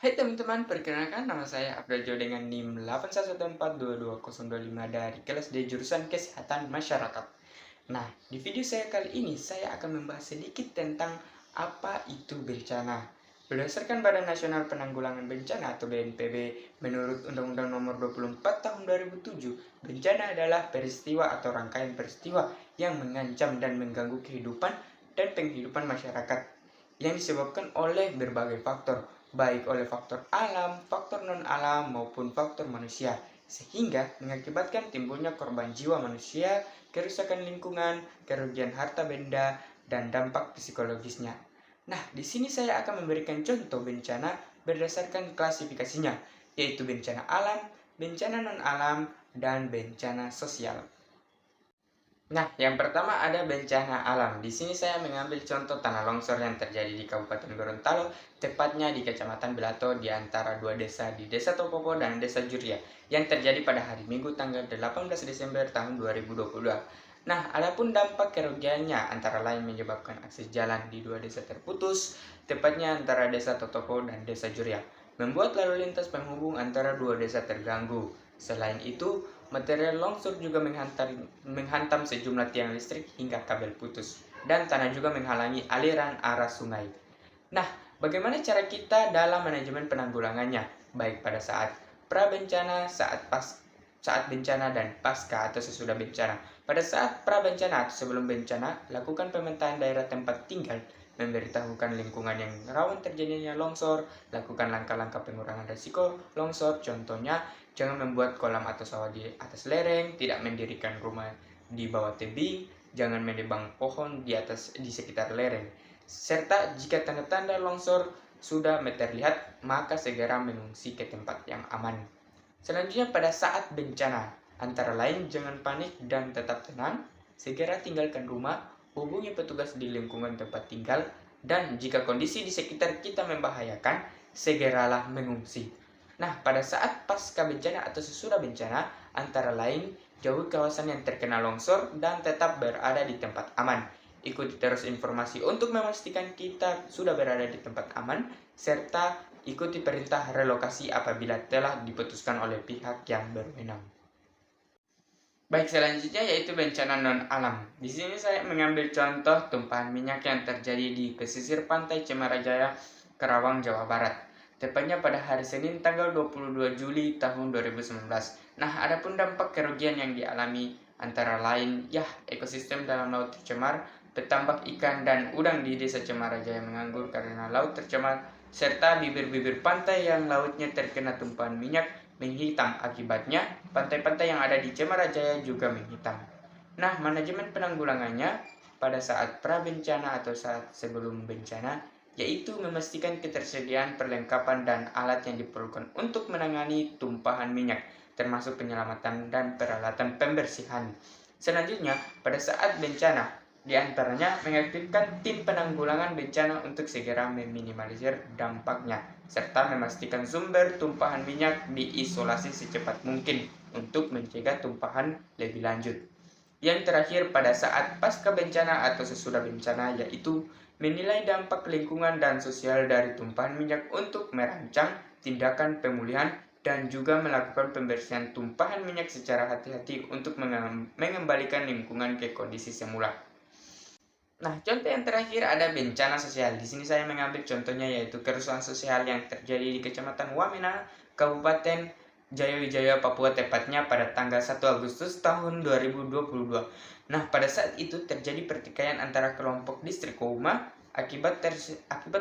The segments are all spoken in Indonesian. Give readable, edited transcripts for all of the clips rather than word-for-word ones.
Hai teman-teman, perkenalkan nama saya Abdul Jo dengan NIM 811422025 dari kelas D jurusan Kesehatan Masyarakat. Nah, di video saya kali ini saya akan membahas sedikit tentang apa itu bencana. Berdasarkan Badan Nasional Penanggulangan Bencana atau BNPB, menurut Undang-Undang Nomor 24 Tahun 2007, bencana adalah peristiwa atau rangkaian peristiwa yang mengancam dan mengganggu kehidupan dan penghidupan masyarakat yang disebabkan oleh berbagai faktor, baik oleh faktor alam, faktor non-alam, maupun faktor manusia, sehingga mengakibatkan timbulnya korban jiwa manusia, kerusakan lingkungan, kerugian harta benda, dan dampak psikologisnya. Nah, di sini saya akan memberikan contoh bencana berdasarkan klasifikasinya, yaitu bencana alam, bencana non-alam, dan bencana sosial. Nah, yang pertama ada bencana alam. Di sini saya mengambil contoh tanah longsor yang terjadi di Kabupaten Gorontalo, tepatnya di Kecamatan Belato di antara dua desa di Desa Topopo dan Desa Juria, yang terjadi pada hari Minggu tanggal 18 Desember tahun 2022. Nah, adapun dampak kerugiannya antara lain menyebabkan akses jalan di dua desa terputus, tepatnya antara Desa Totopo dan Desa Juria, membuat lalu lintas penghubung antara dua desa terganggu. Selain itu, material longsor juga menghantam sejumlah tiang listrik hingga kabel putus, dan tanah juga menghalangi aliran arah sungai. Nah, bagaimana cara kita dalam manajemen penanggulangannya, baik pada saat pra-bencana, saat bencana, dan pasca atau sesudah bencana. Pada saat pra-bencana atau sebelum bencana, lakukan pemetaan daerah tempat tinggal, memberitahukan lingkungan yang rawan terjadinya longsor, lakukan langkah-langkah pengurangan risiko longsor, contohnya jangan membuat kolam atau sawah di atas lereng, tidak mendirikan rumah di bawah tebing, jangan menebang pohon di sekitar lereng. Serta jika tanda-tanda longsor sudah terlihat, maka segera mengungsi ke tempat yang aman. Selanjutnya pada saat bencana, antara lain jangan panik dan tetap tenang, segera tinggalkan rumah, hubungi petugas di lingkungan tempat tinggal, dan jika kondisi di sekitar kita membahayakan, segeralah mengungsi. Nah, pada saat pasca bencana atau sesudah bencana, antara lain jauhi kawasan yang terkena longsor dan tetap berada di tempat aman. Ikuti terus informasi untuk memastikan kita sudah berada di tempat aman, serta ikuti perintah relokasi apabila telah diputuskan oleh pihak yang berwenang. Baik, selanjutnya yaitu bencana non-alam. Di sini saya mengambil contoh tumpahan minyak yang terjadi di pesisir pantai Cemarajaya, Karawang, Jawa Barat. Tepatnya pada hari Senin tanggal 22 Juli tahun 2019. Nah, adapun dampak kerugian yang dialami antara lain, ekosistem dalam laut tercemar, petambak ikan dan udang di desa Cemarajaya menganggur karena laut tercemar, serta bibir-bibir pantai yang lautnya terkena tumpahan minyak menghitam. Akibatnya, pantai-pantai yang ada di Cemarajaya juga menghitam. Nah, manajemen penanggulangannya pada saat pra-bencana atau saat sebelum bencana, yaitu memastikan ketersediaan perlengkapan dan alat yang diperlukan untuk menangani tumpahan minyak, termasuk penyelamatan dan peralatan pembersihan. Selanjutnya, pada saat bencana, di antaranya mengaktifkan tim penanggulangan bencana untuk segera meminimalisir dampaknya, serta memastikan sumber tumpahan minyak diisolasi secepat mungkin untuk mencegah tumpahan lebih lanjut. Yang terakhir pada saat pasca bencana atau sesudah bencana, yaitu menilai dampak lingkungan dan sosial dari tumpahan minyak untuk merancang tindakan pemulihan dan juga melakukan pembersihan tumpahan minyak secara hati-hati untuk mengembalikan lingkungan ke kondisi semula. Nah, contoh yang terakhir ada bencana sosial. Di sini saya mengambil contohnya yaitu kerusuhan sosial yang terjadi di Kecamatan Wamena, Kabupaten Jayawijaya, Papua, tepatnya pada tanggal 1 Agustus tahun 2022. Nah, pada saat itu terjadi pertikaian antara kelompok distrik Kouma. Akibat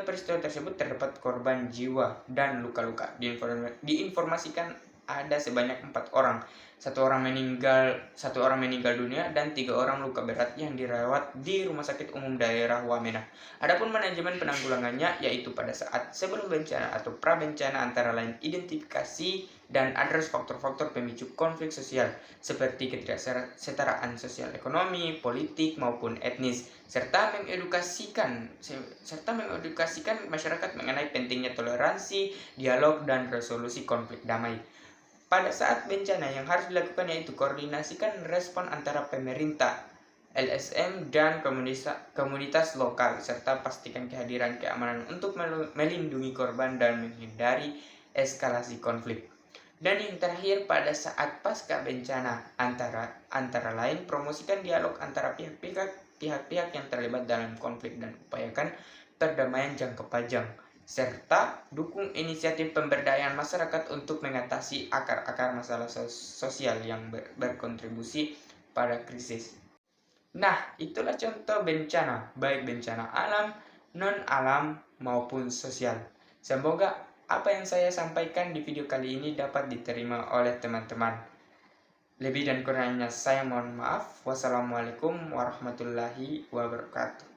peristiwa tersebut terdapat korban jiwa dan luka-luka. Diinformasikan ada sebanyak 4 orang. Satu orang meninggal dunia dan 3 orang luka berat yang dirawat di Rumah Sakit Umum Daerah Wamena. Adapun manajemen penanggulangannya yaitu pada saat sebelum bencana atau pra-bencana antara lain identifikasi dan adres faktor-faktor pemicu konflik sosial seperti ketidaksetaraan sosial ekonomi, politik maupun etnis, serta mengedukasikan masyarakat mengenai pentingnya toleransi, dialog dan resolusi konflik damai. Pada saat bencana yang harus dilakukan yaitu koordinasikan respon antara pemerintah LSM, dan komunitas lokal, serta pastikan kehadiran keamanan untuk melindungi korban dan menghindari eskalasi konflik. Dan yang terakhir, pada saat pasca bencana, antara lain promosikan dialog antara pihak-pihak yang terlibat dalam konflik dan upayakan perdamaian jangka panjang, serta dukung inisiatif pemberdayaan masyarakat untuk mengatasi akar-akar masalah sosial yang berkontribusi pada krisis. Nah, itulah contoh bencana, baik bencana alam, non-alam, maupun sosial. Semoga apa yang saya sampaikan di video kali ini dapat diterima oleh teman-teman. Lebih dan kurangnya saya mohon maaf. Wassalamualaikum warahmatullahi wabarakatuh.